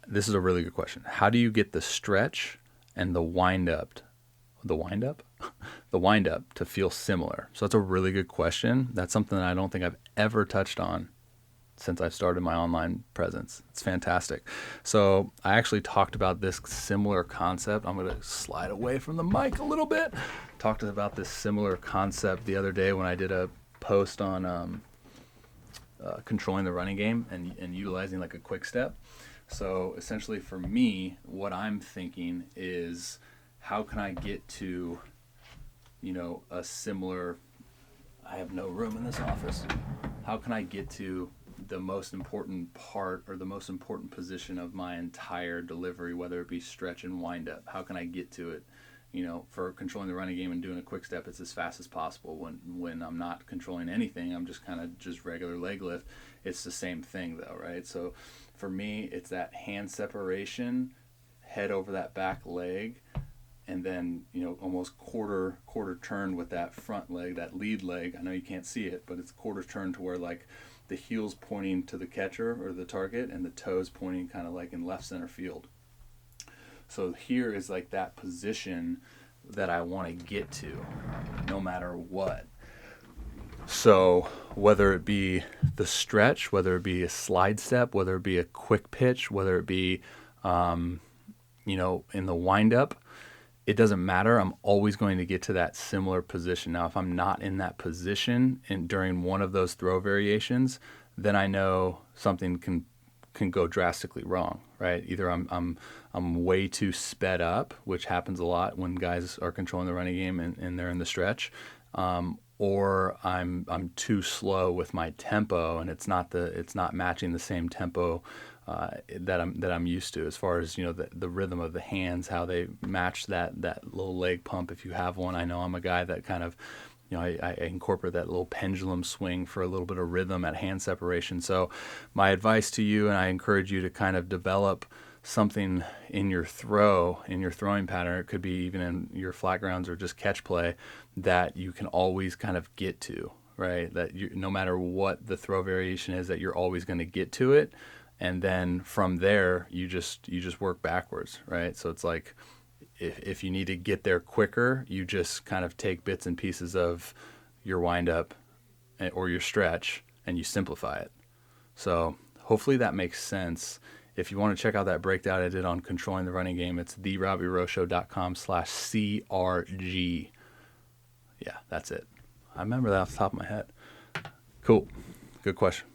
This is a really good question. How do you get the stretch and the wind up, the wind up to feel similar? So that's a really good question. That's something that I don't think I've ever touched on since I've started my online presence. It's fantastic. So I actually talked about this similar concept. I'm going to slide away from the mic a little bit. Talked about this similar concept the other day when I did a post on controlling the running game and utilizing like a quick step. So essentially for me, what I'm thinking is how can I get to, a similar, I have no room in this office. How can I get to the most important part or the most important position of my entire delivery, whether it be stretch and wind up? How can I get to it? For controlling the running game and doing a quick step, it's as fast as possible. When I'm not controlling anything, I'm just kind of just regular leg lift. It's the same thing though, right? So for me, it's that hand separation, head over that back leg, and then almost quarter turn with that front leg, that lead leg. I know you can't see it, but it's quarter turn to where like the heel's pointing to the catcher or the target, and the toes pointing kind of like in left center field. So here is like that position that I want to get to no matter what. So whether it be the stretch, whether it be a slide step, whether it be a quick pitch, whether it be, in the wind up, it doesn't matter. I'm always going to get to that similar position. Now, if I'm not in that position during one of those throw variations, then I know something can go drastically wrong, right? Either I'm way too sped up, which happens a lot when guys are controlling the running game and they're in the stretch, or I'm too slow with my tempo, and it's not matching the same tempo that I'm used to, as far as the rhythm of the hands, how they match that little leg pump if you have one. I know I'm a guy that kind of I incorporate that little pendulum swing for a little bit of rhythm at hand separation. So my advice to you, and I encourage you to kind of develop something in your throwing pattern. It could be even in your flat grounds or just catch play that you can always kind of get to, right? That no matter what the throw variation is, that you're always going to get to it. And then from there, you just work backwards, right? So it's like, if you need to get there quicker, you just kind of take bits and pieces of your wind up or your stretch and you simplify it. So hopefully that makes sense. If you want to check out that breakdown I did on controlling the running game, it's therobbyrowshow.com/CRG. Yeah, that's it. I remember that off the top of my head. Cool. Good question.